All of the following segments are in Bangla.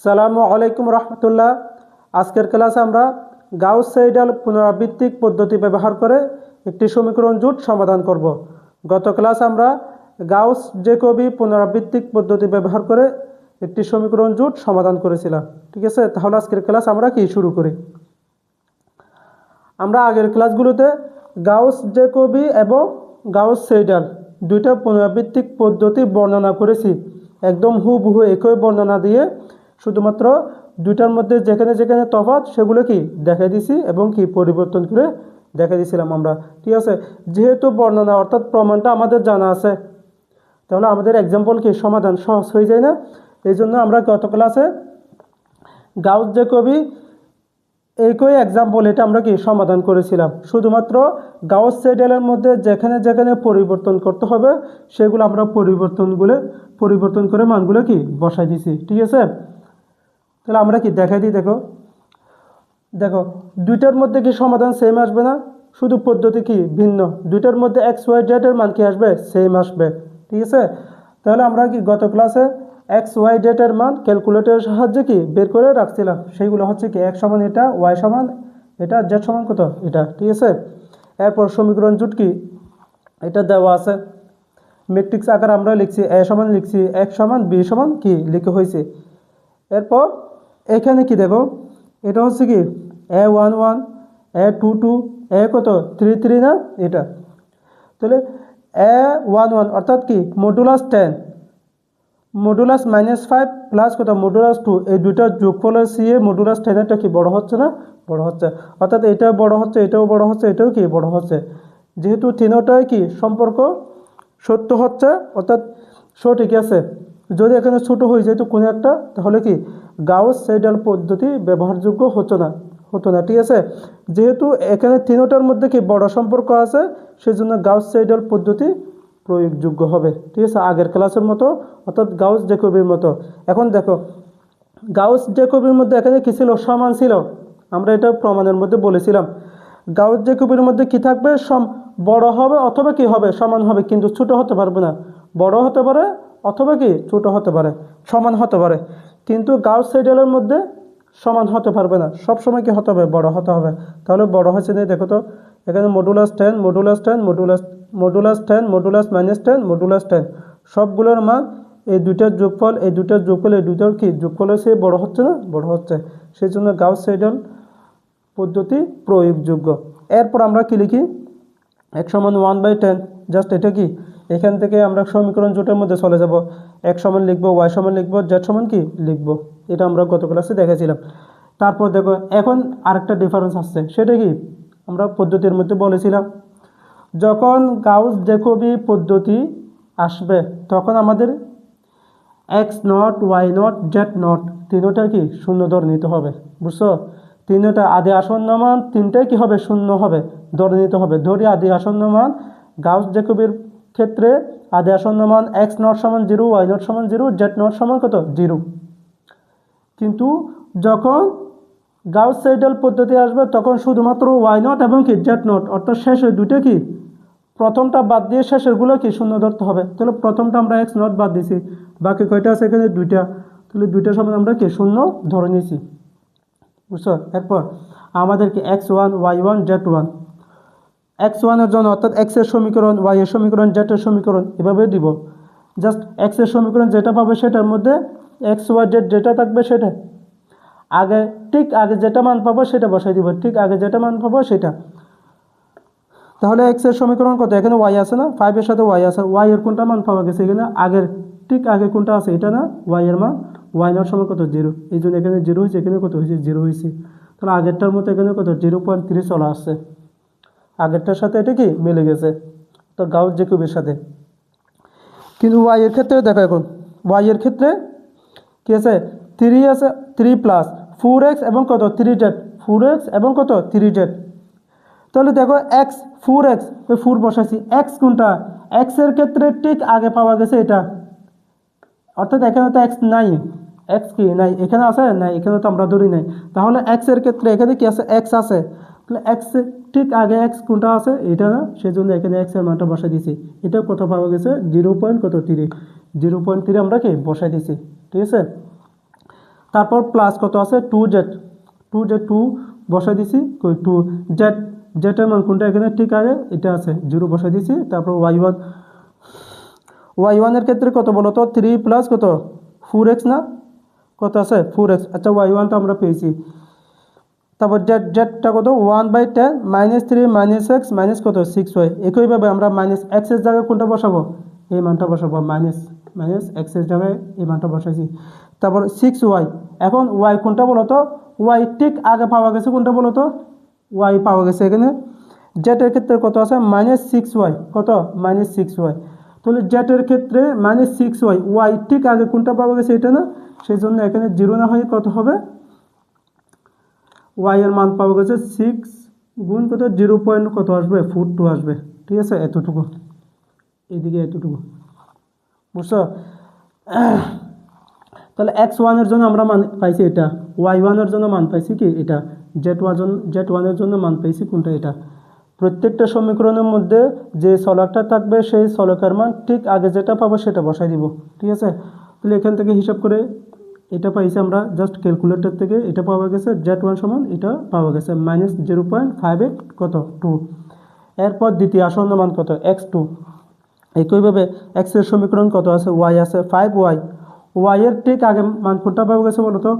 সালামু আলাইকুম রহমতুল্লাহ। আজকের ক্লাসে আমরা গাউস সাইডাল পুনরাবৃত্তিক পদ্ধতি ব্যবহার করে একটি সমীকরণ জোট সমাধান করব। গত ক্লাসে আমরা গাউস জ্যাকোবি পুনরাবৃত্তিক পদ্ধতি ব্যবহার করে একটি সমীকরণ জোট সমাধান করেছিলাম। ঠিক আছে, তাহলে আজকের ক্লাস আমরা কি শুরু করি। আমরা আগের ক্লাসগুলোতে গাউস জ্যাকোবি এবং গাউস সাইডাল দুইটা পুনরাবৃত্তিক পদ্ধতি বর্ণনা করেছি। একদম হুবহু একই বর্ণনা দিয়ে শুধুমাত্র দুইটার মধ্যে যেখানে যেখানে তফাৎ সেগুলো কি দেখে দিছি এবং কি পরিবর্তন করে দেখে দিয়েছিলাম আমরা। ঠিক আছে, যেহেতু বর্ণনা অর্থাৎ প্রমাণটা আমাদের জানা আছে, তাহলে আমাদের এক্সাম্পল কি সমাধান সহজ হয়ে যায় না। এই জন্য আমরা গত ক্লাসে গাউস জ্যাকোবি একই এক্সাম্পল এটা আমরা কি সমাধান করেছিলাম। শুধুমাত্র গাউস সাইডালের মধ্যে যেখানে যেখানে পরিবর্তন করতে হবে সেগুলো আমরা পরিবর্তন করে মানগুলো কি বসাই দিছি। ঠিক আছে, তাহলে আমরা কি দেখাই দিই। দেখো দুইটার মধ্যে কি সমাধান সেম আসবে না, শুধু পদ্ধতি কি ভিন্ন। দুইটার মধ্যে এক্স ওয়াই জেড এর মান কি আসবে, সেম আসবে। ঠিক আছে, তাহলে আমরা কি গত ক্লাসে এক্স ওয়াই জেড এর মান ক্যালকুলেটরের সাহায্যে কি বের করে রাখছিলাম। সেইগুলো হচ্ছে কি এক্স সমান এটা, ওয়াই সমান এটা, জেড সমান কত এটা। ঠিক আছে, এরপর সমীকরণ জোট কি এটা দেওয়া আছে, ম্যাট্রিক্স আকার আমরা লিখছি, এ সমান লিখছি, এক্স সমান বি সমান কি লিখে হয়েছে। এরপর এখানে কি দেখো, এটা হচ্ছে কি A11, A22, এ কত 33 না এটা। তাহলে A11 অর্থাৎ কি মডুলাস 10, মডুলাস -5 প্লাস কত মডুলাস 2, এই দুইটার যোগফলের সিএ মডুলাস 10 এটা কি বড় হচ্ছে না, বড় হচ্ছে। অর্থাৎ এটাও বড় হচ্ছে, এটাও বড় হচ্ছে, এটাও কি বড় হচ্ছে। যেহেতু তিনটাই কি সম্পর্ক সত্য হচ্ছে অর্থাৎ সঠিক আছে। যদি এখানে ছোট হয়ে যেত কোনো একটা, তাহলে কি গাউস সাইডাল পদ্ধতি ব্যবহারযোগ্য হতো না। ঠিক আছে, যেহেতু এখানে তিনটার মধ্যে কি বড় সম্পর্ক আছে, সেজন্য গাউস সাইডাল পদ্ধতি প্রয়োগযোগ্য হবে। ঠিক আছে, আগের ক্লাসের মতো অর্থাৎ গাউস জ্যাকোবির মতো। এখন দেখো গাউস জ্যাকোবির মধ্যে এখানে কি ছিল, সমান ছিল। আমরা এটা প্রমাণের মধ্যে বলেছিলাম গাউস জ্যাকোবির মধ্যে কি থাকবে, বড় হবে অথবা কি হবে সমান হবে, কিন্তু ছোট হতে পারবে না। বড় হতে পারে অথবা কি ছোট হতে পারে, সমান হতে পারে। কিন্তু গাউস সাইডালের মধ্যে সমান হতে পারবে না, সব সময় কি হতে হবে, বড় হতে হবে। তাহলে বড় হয়েছে না, দেখো তো এখানে modulus 10, modulus 10, modulus 10, modulus -10, modulus 10 সবগুলোর মান এই দুইটার যোগফল, এই দুইটার কি যোগফলের সে বড় হচ্ছে না, বড় হচ্ছে। সেই জন্য গাউস সাইডাল পদ্ধতি প্রয়োগযোগ্য। এরপর আমরা কি লিখি, x সমান 1/10। জাস্ট এটা কি এখান থেকে আমরা সমীকরণ জোটের মধ্যে চলে যাব। x সমান লিখবো, y সমান লিখবো, z সমান কি লিখবো, এটা আমরা গত ক্লাসে দেখেছিলাম। তারপর দেখো এখন আরেকটা ডিফারেন্স আসছে, সেটা কি আমরা পদ্ধতির মধ্যে বলেছিলাম যখন গাউস জ্যাকোবি পদ্ধতি আসবে তখন আমাদের x0, y0, z0 তিনটা কি শূন্য ধরে নিতে হবে। বুঝছো, তিনটা আদি আসন্ন মান তিনটাই কি হবে, শূন্য হবে, ধরে নিতে হবে। ধরি আদি আসন্ন মান গাউস জ্যাকোবির ক্ষেত্রে আদি আসন্ন মান x0 সমান 0, y0 সমান 0, z0 সমান কত 0। কিন্তু যখন গাউস সাইডাল পদ্ধতি আসবে তখন শুধুমাত্র y0 এবং কি z0 অর্থাৎ শেষের দুটো কি প্রথমটা বাদ দিয়ে শেষেরগুলো কি শূন্য ধরতে হবে। তাহলে প্রথমটা আমরা x0 বাদ দিছি, বাকি কয়টা আছে এখানে দুইটা, তাহলে দুইটা সমান আমরা কি শূন্য ধরে নিয়েছি। বুঝছো, এরপর আমাদের কি x1, y1, z1, x1 এর জন্য অর্থাৎ x এর সমীকরণ, y এর সমীকরণ, z এর সমীকরণ এভাবে দিব। জাস্ট x এর সমীকরণ যেটা পাবে সেটার মধ্যে x, y, z যেটা থাকবে সেটা আগে, ঠিক আগে যেটা মান পাবো সেটা বসাই দিব, ঠিক আগে যেটা মান পাবো সেটা। তাহলে x এর সমীকরণ কত, এখানে y আছে না, 5 এর সাথে y আছে, y এর কোনটা মান পাওয়া গেছে, এখানে আগের ঠিক আগে কোনটা আছে এটা না, y এর মান y0 সমান কত 0, এই জন্য এখানে 0 হয়েছে, এখানে কত হয়েছে 0 হয়েছে। তাহলে আগেরটার মতো এখানে কত 0.3 চলে আসছে, আগেরটার সাথে এটা কি মিলে গেছে তো গাউস জ্যাকোবির সাথে। কিন্তু y এর ক্ষেত্রে দেখো, এখন y এর ক্ষেত্রে কি আছে, 3 আছে, 3 প্লাস 4x এবং কত 3z, 4x এবং কত 3z। তাহলে দেখো x 4x, ওই 4 বসাইছি, x কোনটা, x এর ক্ষেত্রে ঠিক আগে পাওয়া গেছে এটা, অর্থাৎ এখানে তো x নাই, x কি নাই, এখানে আছে নাই, এখানে তো আমরা ধরি নাই। তাহলে x এর ক্ষেত্রে এখানে কি আছে, x আছে, তাহলে x ঠিক আগে x কোনটা আছে এটা না, সেজন্য এখানে x এর মানটা বসাই দিয়েছি। এটা কত পাওয়া গেছে 0.3 আমরা কি বসাই দিয়েছি। ঠিক আছে, তারপর প্লাস কত আছে 2z, 2 বসাই দিছি, কই 2 জেড, জেটের মান কোনটা এখানে ঠিক আগে এটা আছে 0 বসাই দিছি। তারপর y1 এর ক্ষেত্রে কত বলো তো 3 প্লাস কত 4x না, কত আছে 4x। আচ্ছা y1 তো আমরা পেয়েছি। তারপর জেডটা কত 1/10 -3 -x মাইনাস কত 6y। একইভাবে আমরা মাইনাস x এর জায়গায় কোনটা বসাবো, এই মানটা বসাবো, মাইনাস x এর জায়গায় এই মানটা বসাইছি। তারপর 6y, এখন y কোনটা বলো তো, y ঠিক আগে পাওয়া গেছে কোনটা বলো তো, y পাওয়া গেছে এখানে। জেটের ক্ষেত্রে কত আছে -6y, কত -6y। তাহলে জেটের ক্ষেত্রে -6y, y ঠিক আগে কোনটা পাওয়া গেছে এটা না, সেই জন্য এখানে 0 না হয়ে কত হবে, y এর মান পাওয়া গেছে 6 গুণ কত 0 পয়েন্ট কত আসবে 42 আসবে। ঠিক আছে, এতটুকু, এইদিকে এতটুকু, বুঝছো। তাহলে x1 এর জন্য আমরা মান পাইছি এটা, y1 এর জন্য মান পাইছি কি এটা, z1 এর জন্য মান পাইছি কোনটা এটা। প্রত্যেকটা সমীকরণের মধ্যে যে চলকটা থাকবে সেই চলকের মান ঠিক আগে যেটা পাবো সেটা বসাই দিব। ঠিক আছে, তাহলে এখান থেকে হিসাব করে এটা পাইছি আমরা জাস্ট ক্যালকুলেটর থেকে, এটা পাওয়া গেছে z1 সমান এটা পাওয়া গেছে -0.58 কত 2। এরপর দ্বিতীয় আসন্ন মান কত x2। একইভাবে x এর সমীকরণ কত আছে, y আছে 5y, y এর ঠিক আগে মান কোনটা পাওয়া গেছে বলো তো,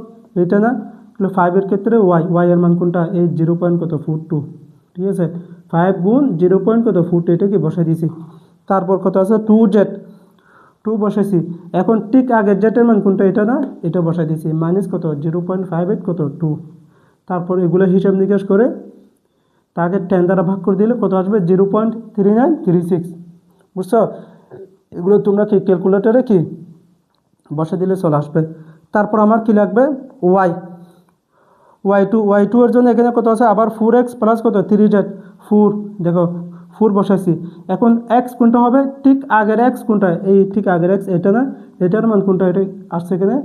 এটা না, তাহলে 5 এর ক্ষেত্রে y এর মান কোনটা, এই 0.42। ঠিক আছে, 5 গুণ 0.42 এটা কি বসাই দিয়েছি। তারপর কত আছে 2 বসাইছি, এখন ঠিক আগে জেটের মান কোনটা এটা না, এটা বসাই দিয়েছি, মাইনাস কত 0.58 কত 2। তারপর এগুলো হিসাব নিকাশ করে তাকে 10 দ্বারা ভাগ করে দিলে কত আসবে 0.3936। বুঝছো, এগুলো তোমরা কি ক্যালকুলেটরে কি বসে দিলে চলে আসবে। তারপর আমার কি লাগবে y2 এর জন্য এখানে কত আছে আবার 4x প্লাস কত 3z, 4 দেখো 4 বসাইছি। এখন x কোনটা হবে, ঠিক আগের x কোনটা, এই ঠিক আগের x এটা না, এটার মান কোনটা, এটা আসছে এখানে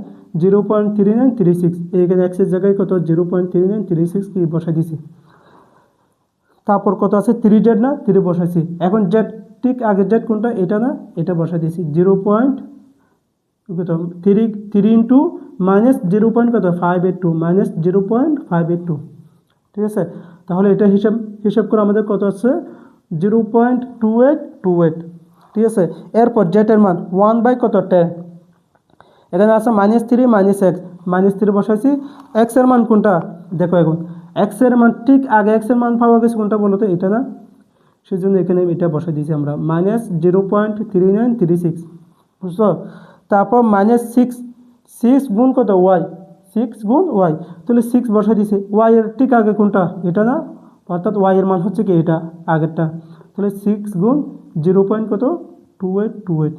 0.3936, এইখানে x এর জায়গায় কত 0.3936 কি বসাই দিছি। তারপর কত আছে 3z না, 3 বসাইছি। এখন z ঠিক আগের z কোনটা, এটা না, এটা বসাই দিছি 3 ইন্টু মাইনাস 0.582 -0.582। ঠিক আছে, তাহলে এটা হিসাব করে আমাদের কত আছে 0.2828। ঠিক আছে, এরপর জেটের মান 1 কত 10, এখানে আছে -3 - x, -3 বসাইছি। x এর মান কোনটা দেখো, এখন x এর মান ঠিক আগে x এর মান পাওয়া গেছে কোনটা বলো তো, এটা না, সেজন্য এখানে এটা বসাই দিয়েছি আমরা -0.3936। বুঝছো, তারপর -6 গুণ কত y, 6 গুণ y, তাহলে 6 বসাই দিয়েছি। y এর ঠিক আগে কোনটা এটা না, অর্থাৎ y এর মান হচ্ছে কি এটা আগেরটা, তাহলে 6 গুণ 0.2828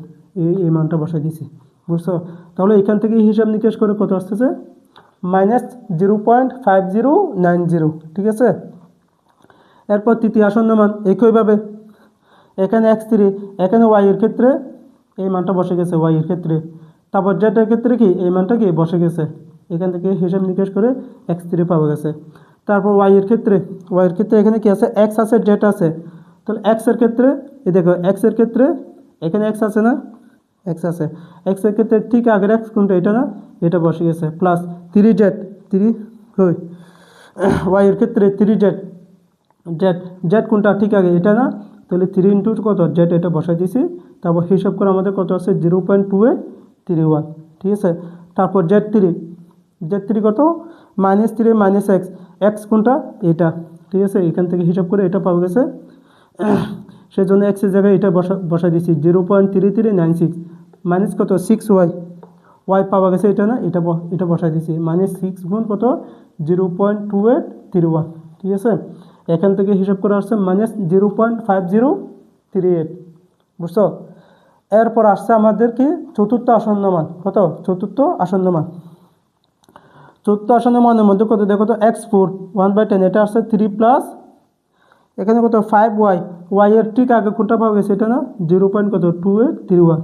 এই মানটা বসাই দিয়েছি। বুঝছো, তাহলে এখান থেকে হিসাব নিকাশ করে কত আসতেছে -0.5090। ঠিক আছে, এরপর তৃতীয় আসন্ন মান একইভাবে এখানে x3, এখানে y এর ক্ষেত্রে এই মানটা বসে গেছে y এর ক্ষেত্রে। তারপর z এর ক্ষেত্রে কি এই মানটা কি বসে গেছে, এখান থেকে হিসাব নিকাশ করে x3 পাওয়া গেছে। তারপর y এর ক্ষেত্রে এখানে কি আছে x আছে z আছে, তাহলে x এর ক্ষেত্রে এই দেখো x এর ক্ষেত্রে এখানে x আছে না, x আছে, x এর ক্ষেত্রে ঠিক আগের x কোনটা এটা না, এটা বসে গেছে প্লাস 3z, 3 কই y এর ক্ষেত্রে 3z, z কোনটা ঠিক আগে এটা না, তাহলে 3 ইন্টু কত z এটা বসাই দিয়েছি। তারপর হিসাব করে আমাদের কত আছে 0.2831। ঠিক আছে, তারপর z3 কত -3 - x কোনটা এটা। ঠিক আছে, এখান থেকে হিসাব করে এটা পাওয়া গেছে, সেজন্য x এর জায়গায় এটা বসাই দিয়েছি 0.3396 মাইনাস কত 6y, y পাওয়া গেছে এটা না, এটা বসাই দিয়েছি -6 গুণ কত 0.2831। ঠিক আছে, এখান থেকে হিসাব করে আসছে -0.5038। বুঝছো, এরপর আসছে আমাদের কি চতুর্থ আসন্ন মান, কত চতুর্থ আসন্ন মানের মধ্যে কত দেখো তো x4 1/10, এটা আসছে 3 প্লাস এখানে কত 5y, y এর ঠিক আগে কোনটা পাওয়া গেছে এটা না, 0.2831,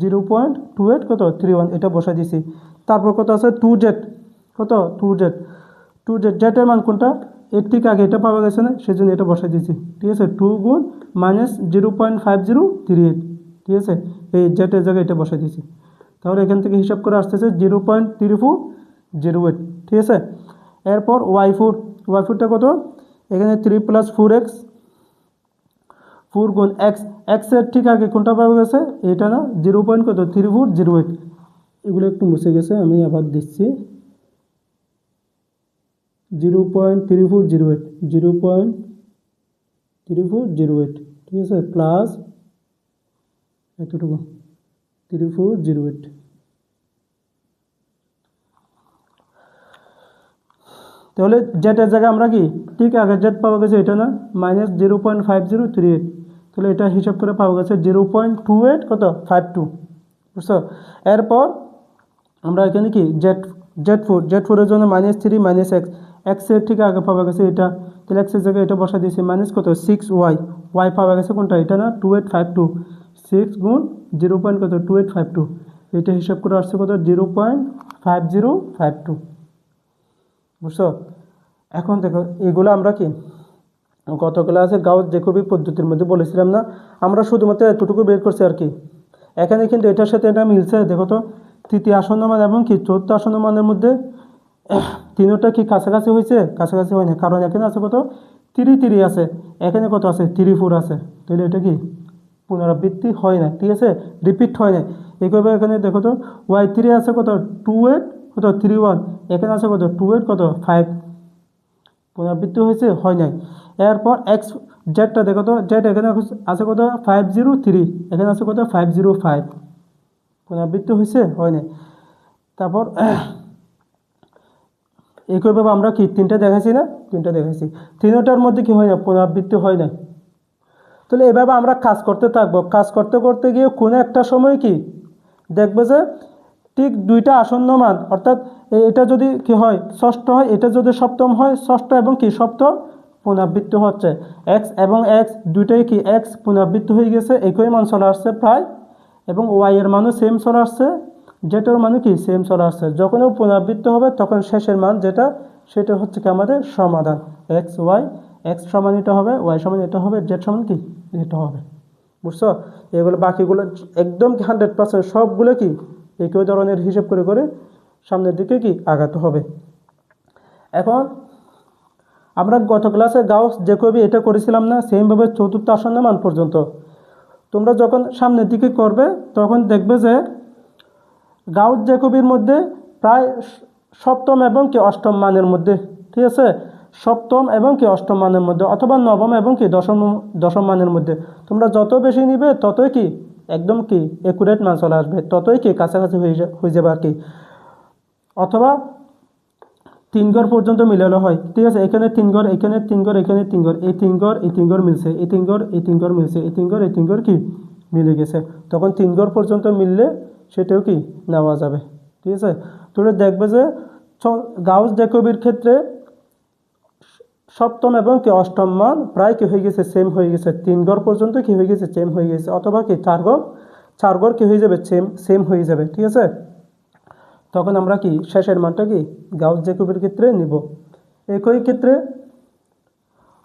0.2831 এটা বসাই দিছি। তারপর কত আছে 2z, কত 2z z এর মান কোনটা, এর ঠিক আগে এটা পাওয়া গেছে না, সেজন্য এটা বসাই দিয়েছি। ঠিক আছে, 2 গুণ -0.5038। ঠিক আছে, এই জেটের জায়গায় এটা বসাই দিয়েছি। তাহলে এখান থেকে হিসাব করে আসতেছে 0.34 08, ঠিক আছে। এরপর y4টা কত, এখানে 3 + 4x, 4 গুণ x, x এর ঠিক আগে কোনটা পাওয়া গেছে, এটা না, 0.3408, এগুলো একটু মুছে গেছে, আমি আবার দিচ্ছি 0.3408, 0.3408, ঠিক আছে, প্লাস এতটুকু 3408। তাহলে জেটের জায়গায় আমরা কি ঠিক আগে জেট পাওয়া গেছে এটা না, -0.5038, তাহলে এটা হিসাব করে পাওয়া গেছে 0.28 কত 52, বুঝছো। এরপর আমরা এখানে কি জেড ফোরের জন্য -3 - x, x এর ঠিক আগে পাওয়া গেছে এটা, তাহলে x এর জায়গায় এটা বসা দিয়েছি, মাইনাস কত 6y, y পাওয়া গেছে কোনটা, এটা না 2852, 6 গুণ 0.2852, এটা হিসাব করে আসছে কত 0.5052, বুঝছো। এখন দেখো এগুলো আমরা কি গত ক্লাসে গাউস জ্যাকোবি পদ্ধতির মধ্যে বলেছিলাম না, আমরা শুধুমাত্র এতটুকু বের করছি আর কি। এখানে কিন্তু এটার সাথে এটা মিলছে, দেখো তো তৃতীয় আসন্ন মান এবং কি চতুর্থ আসন্ন মানের মধ্যে তিনটা কি কাছাকাছি হয়েছে, কাছাকাছি হয় না, কারণ এখানে আছে কত 3 আছে, এখানে কত আছে 34 আছে, তাহলে এটা কি পুনরাবৃত্তি হয় না, ঠিক আছে, রিপিট হয় না। এইভাবে এখানে দেখো তো y3 আছে কত 28 কত 31, এখানে আছে কত 28 কত 5, পুনরাবৃত্তি হয়েছে, হয় নাই। এরপর এক্স জেডটা দেখো তো, জেড এখানে আছে কত 503, এখানে আছে কত 505, পুনরাবৃত্তি হয়েছে, হয় নাই। তারপর একইভাবে আমরা কি তিনটা দেখাইছি না, তিনটা দেখাইছি, তিনটার মধ্যে কি হয় না, পুনরাবৃত্তি হয় না। তাহলে এভাবে আমরা কাজ করতে থাকবো, কাজ করতে করতে গিয়ে কোনো একটা সময় কি দেখবে যে ঠিক দুইটা আসন্ন মান, অর্থাৎ এটা যদি কি হয় ষষ্ঠ হয়, এটা যদি সপ্তম হয়, ষষ্ঠ এবং কি সপ্তম পুনরাবৃত্তি হচ্ছে, এক্স এবং এক্স দুইটাই কি এক্স পুনরাবৃত্তি হয়ে গেছে, একই মান চলে আসছে প্রায়, এবং ওয়াই এর মানও সেম চলে আসছে, যেটার মানে কি সেম চলে আসছে। যখনও পুনরাবৃত্তি হবে তখন শেষের মান যেটা, সেটা হচ্ছে কি আমাদের সমাধান, এক্স ওয়াই, এক্স সমান এটা হবে, ওয়াই সমান এটা হবে, জেড সমান কি এটা হবে, বুঝছো। এগুলো বাকিগুলো একদম 100% সবগুলো কি একই ধরনের হিসেব করে করে সামনের দিকে কি আগাতে হবে। এখন আমরা গত ক্লাসে গাউস জ্যাকোবি এটা করেছিলাম না, সেমভাবে চতুর্থ আসন্ন মান পর্যন্ত তোমরা যখন সামনের দিকে করবে তখন দেখবে যে গাউস জ্যাকোবির মধ্যে প্রায় সপ্তম এবং কি অষ্টম মানের মধ্যে, ঠিক আছে, সপ্তম এবং কি অষ্টম মানের মধ্যে, অথবা নবম এবং কি দশম মানের মধ্যে, তোমরা যত বেশি নিবে ততই কি একদম কি একুরেট মান চলে আসবে, ততই কি কাছাকাছি হয়ে যাবে আর কি। অথবা 3 ঘর পর্যন্ত মিলানো হয়, ঠিক আছে, এখানে 3 ঘর, এখানে 3 ঘর, এখানে 3 ঘর, এই 3 ঘর, এই 3 ঘর মিলছে, এই 3 ঘর, এই 3 ঘর মিলছে, এই 3 ঘর, এই 3 ঘর কি মিলে গেছে, তখন 3 ঘর পর্যন্ত মিললে সেটাও কি নেওয়া যাবে, ঠিক আছে। তাহলে দেখবে যে গাউস জ্যাকোবির ক্ষেত্রে সপ্তম এবং কি অষ্টম মান প্রায় কি হয়ে গেছে সেম হয়ে গেছে, 3 ঘর পর্যন্ত কি হয়ে গেছে সেম হয়ে গেছে, অথবা কি 4 ঘর কি হয়ে যাবে সেম হয়ে যাবে, ঠিক আছে। তখন আমরা কি শেষের মানটা কি গাউস জ্যাকোবির ক্ষেত্রে নিব। একই ক্ষেত্রে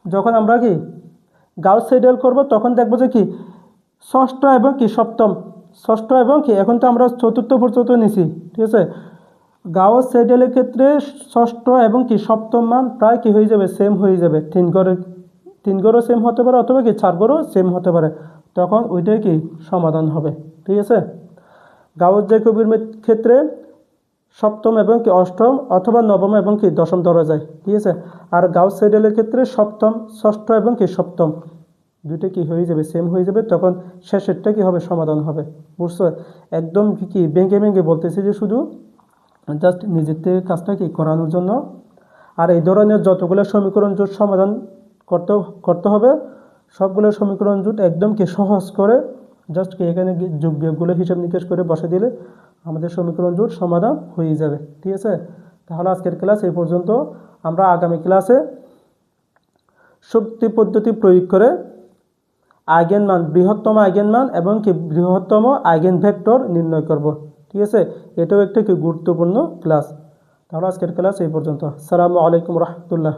যখন আমরা কি গাউস সিডেল করব তখন দেখব যে কি ষষ্ঠ এবং কি সপ্তম, ষষ্ঠ এবং কি এখন তো আমরা চতুর্থ পর্যন্ত নিছি, ঠিক আছে, গাউস সিডেলের ক্ষেত্রে ষষ্ঠ এবং কি সপ্তম মান প্রায় কি হয়ে যাবে সেম হয়ে যাবে, 3 ঘরও সেম হতে পারে, অথবা কি 4 ঘরও সেম হতে পারে, তখন ওইটাই কি সমাধান হবে, ঠিক আছে। গাউস জ্যাকোবির ক্ষেত্রে সপ্তম এবং কি অষ্টম অথবা নবম এবং কি দশম ধরা যায়, ঠিক আছে। আর গাউস সিডেলের ক্ষেত্রে সপ্তম, ষষ্ঠ এবং কি সপ্তম দুইটা কি হয়ে যাবে সেম হয়ে যাবে, তখন শেষেরটা কি হবে সমাধান হবে, বুঝছো। একদম কি ভেঙে ভেঙে বলতেছি যে শুধু জাস্ট নিজের থেকে কাজটা কি করানোর জন্য। আর এই ধরনের যতগুলো সমীকরণ জোট সমাধান করতে হবে, সবগুলো সমীকরণ জোট একদম কি সহজ করে জাস্ট কি এখানে যোগ বিয়োগগুলো হিসাব নিকেশ করে বসে দিলে আমাদের সমীকরণ জোট সমাধান হয়ে যাবে, ঠিক আছে। তাহলে আজকের ক্লাস এই পর্যন্ত। আমরা আগামী ক্লাসে শক্তি পদ্ধতি প্রয়োগ করে আইগেন মান, বৃহত্তম আইগেন মান এবং কি বৃহত্তম আইগেন ভেক্টর নির্ণয় করব, ঠিক আছে। এটাও একটা কি গুরুত্বপূর্ণ ক্লাস। তাহলে আজকের ক্লাস এই পর্যন্ত। আসসালামু আলাইকুম রহমতুল্লাহ।